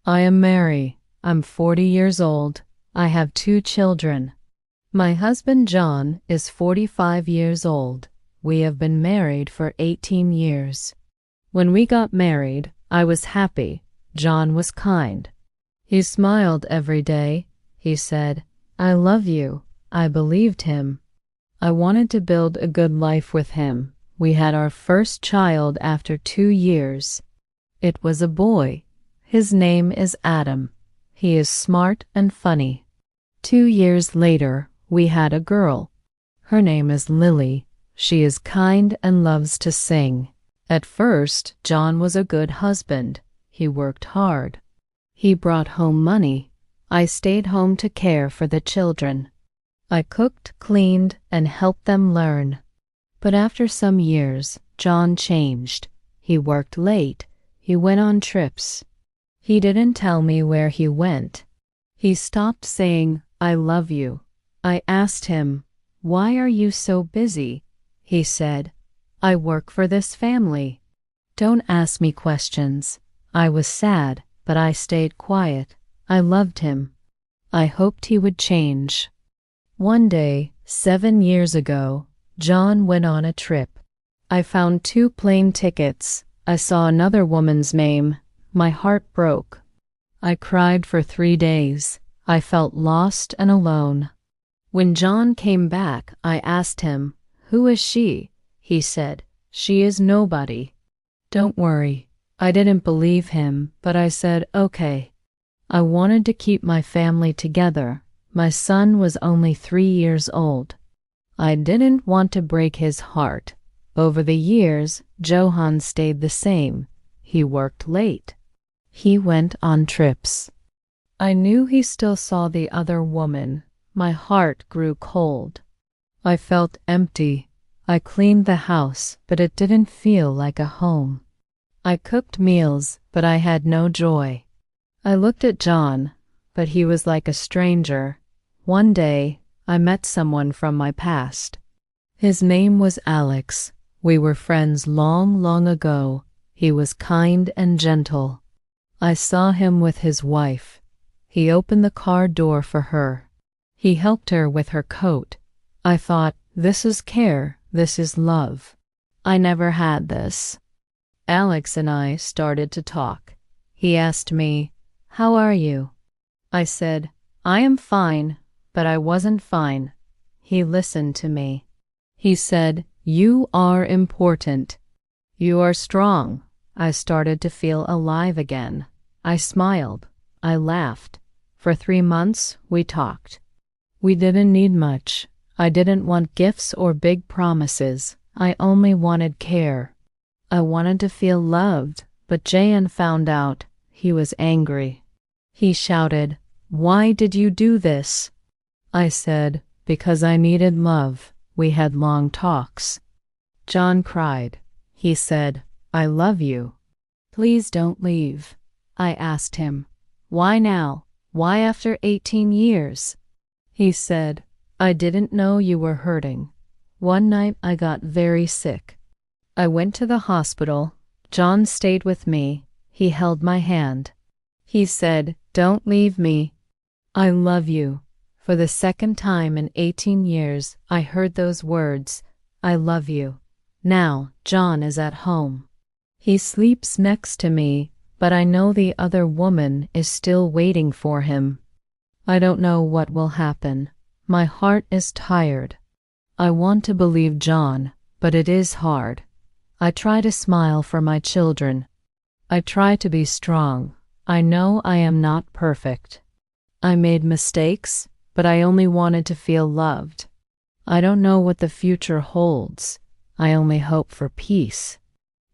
I am Mary. I'm 40 years old. I have 2 children. My husband John is 45 years old. We have been married for 18 years. When we got married, I was happy. John was kind. He smiled every day. He said, "I love you." I believed him. I wanted to build a good life with him. We had our first child after 2 years. It was a boy. His name is Adam. He is smart and funny. 2 years later, we had a girl. Her name is Lily. She is kind and loves to sing. At first, John was a good husband. He worked hard. He brought home money. I stayed home to care for the children. I cooked, cleaned, and helped them learn. But after some years, John changed. He worked late. He went on trips. He didn't tell me where he went. He stopped saying, "I love you." I asked him, "Why are you so busy?" He said, "I work for this family." Don't ask me questions. I was sad, but I stayed quiet. I loved him. I hoped he would change. One day, 7 years ago, John went on a trip. I found 2 plane tickets. I saw another woman's name. My heart broke. I cried for 3 days. I felt lost and alone. When John came back, I asked him, "Who is she?" He said, "She is nobody." Don't worry. I didn't believe him, but I said, "Okay." I wanted to keep my family together. My son was only 3 years old. I didn't want to break his heart. Over the years, Johan stayed the same. He worked late. He went on trips. I knew he still saw the other woman. My heart grew cold. I felt empty. I cleaned the house, but it didn't feel like a home. I cooked meals, but I had no joy. I looked at John, but he was like a stranger. One day, I met someone from my past. His name was Alex. We were friends long, long ago. He was kind and gentle. I saw him with his wife. He opened the car door for her. He helped her with her coat. I thought, this is care, this is love. I never had this. Alex and I started to talk. He asked me, "How are you?" I said, "I am fine," but I wasn't fine. He listened to me. He said, "You are important. You are strong." I started to feel alive again. I smiled. I laughed. For 3 months, we talked. We didn't need much. I didn't want gifts or big promises. I only wanted care. I wanted to feel loved, but Jan found out. He was angry. He shouted, "Why did you do this?" I said, "Because I needed love." We had long talks. John cried. He said, "I love you. Please don't leave." I asked him, "Why now? Why after 18 years?" He said, "I didn't know you were hurting. One night I got very sick. I went to the hospital. John stayed with me. He held my hand. He said, 'Don't leave me. I love you.'" For the second time in 18 years, I heard those words, "I love you." Now, John is at home. He sleeps next to me, but I know the other woman is still waiting for him. I don't know what will happen. My heart is tired. I want to believe John, but it is hard. I try to smile for my children. I try to be strong. I know I am not perfect. I made mistakes, but I only wanted to feel loved. I don't know what the future holds. I only hope for peace.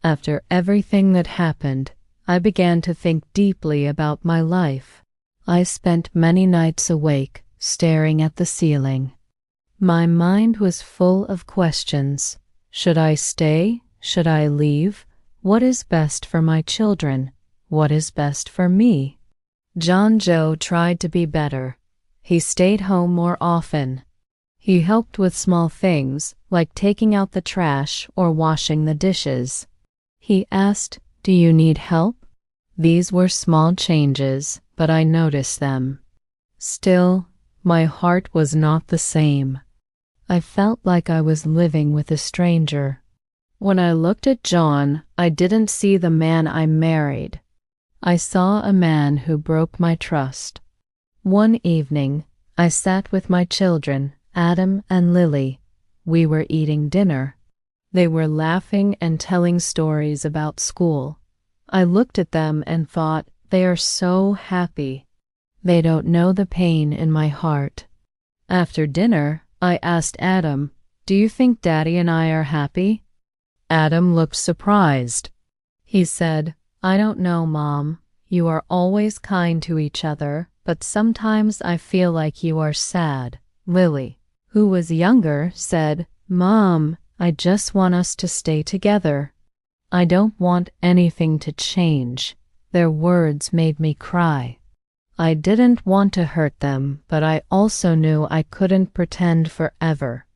After everything that happened, I began to think deeply about my life. I spent many nights awake, staring at the ceiling. My mind was full of questions. Should I stay? Should I leave? What is best for my children? What is best for me? John Joe tried to be better. He stayed home more often. He helped with small things, like taking out the trash or washing the dishes. He asked, "Do you need help?" These were small changes, but I noticed them. Still, my heart was not the same. I felt like I was living with a stranger. When I looked at John, I didn't see the man I married. I saw a man who broke my trust. One evening, I sat with my children, Adam and Lily. We were eating dinner. They were laughing and telling stories about school. I looked at them and thought, they are so happy. They don't know the pain in my heart. After dinner, I asked Adam, "Do you think Daddy and I are happy?" Adam looked surprised. He said, "I don't know, Mom. You are always kind to each other, but sometimes I feel like you are sad." Lily, who was younger, said, "Mom, I just want us to stay together. I don't want anything to change." Their words made me cry. I didn't want to hurt them, but I also knew I couldn't pretend forever.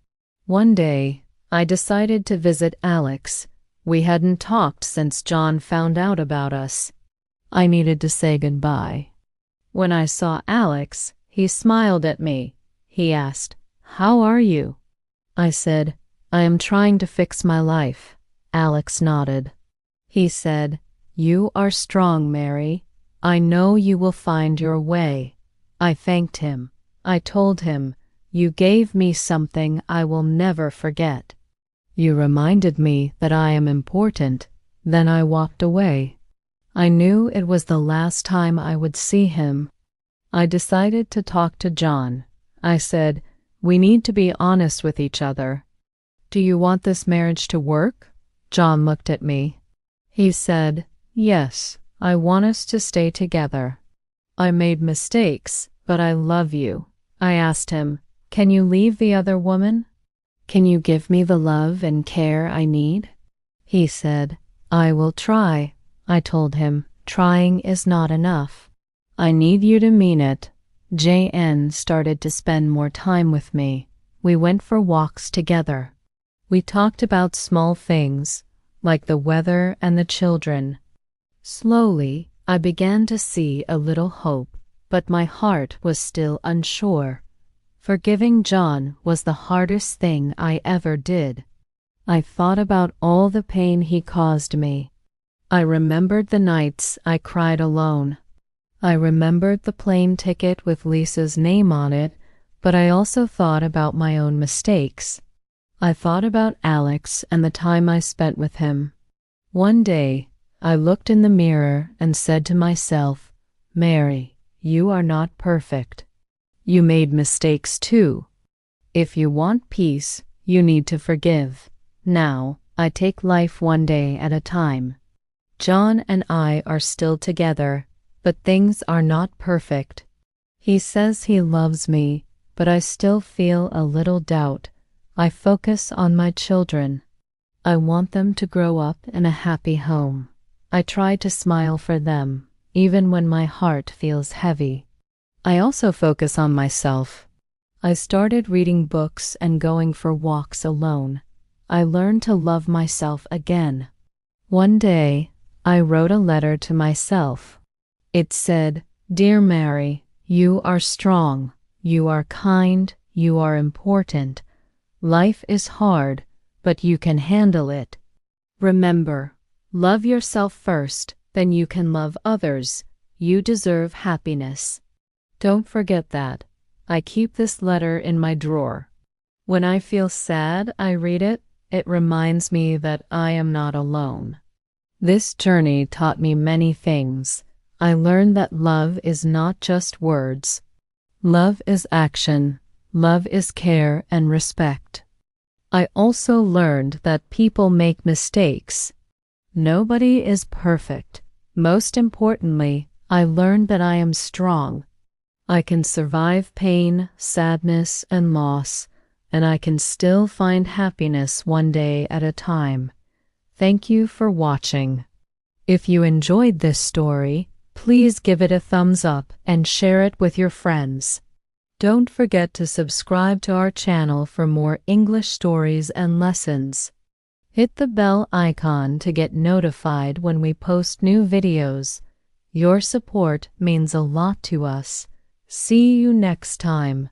One day, I decided to visit Alex. We hadn't talked since John found out about us. I needed to say goodbye. When I saw Alex, he smiled at me. He asked, "How are you?" I said, "I am trying to fix my life." Alex nodded. He said, "You are strong, Mary. I know you will find your way." I thanked him. I told him, "You gave me something I will never forget. You reminded me that I am important." Then I walked away. I knew it was the last time I would see him. I decided to talk to John. I said, "We need to be honest with each other. Do you want this marriage to work?" John looked at me. He said, "Yes, I want us to stay together. I made mistakes, but I love you." I asked him, "Can you leave the other woman? Can you give me the love and care I need?" He said, "I will try." I told him, "Trying is not enough. I need you to mean it." JN started to spend more time with me. We went for walks together. We talked about small things, like the weather and the children. Slowly, I began to see a little hope, but my heart was still unsure. Forgiving John was the hardest thing I ever did. I thought about all the pain he caused me. I remembered the nights I cried alone. I remembered the plane ticket with Lisa's name on it, but I also thought about my own mistakes. I thought about Alex and the time I spent with him. One day, I looked in the mirror and said to myself, "Mary, you are not perfect. You made mistakes too. If you want peace, you need to forgive." Now, I take life one day at a time. John and I are still together, but things are not perfect. He says he loves me, but I still feel a little doubt. I focus on my children. I want them to grow up in a happy home. I try to smile for them, even when my heart feels heavy. I also focus on myself. I started reading books and going for walks alone. I learned to love myself again. One day, I wrote a letter to myself. It said, "Dear Mary, you are strong, you are kind, you are important. Life is hard, but you can handle it. Remember, love yourself first, then you can love others. You deserve happiness." Don't forget that. I keep this letter in my drawer. When I feel sad, I read it. It reminds me that I am not alone. This journey taught me many things. I learned that love is not just words. Love is action. Love is care and respect. I also learned that people make mistakes. Nobody is perfect. Most importantly, I learned that I am strong. I can survive pain, sadness, and loss, and I can still find happiness one day at a time. Thank you for watching. If you enjoyed this story, please give it a thumbs up and share it with your friends. Don't forget to subscribe to our channel for more English stories and lessons. Hit the bell icon to get notified when we post new videos. Your support means a lot to us. See you next time.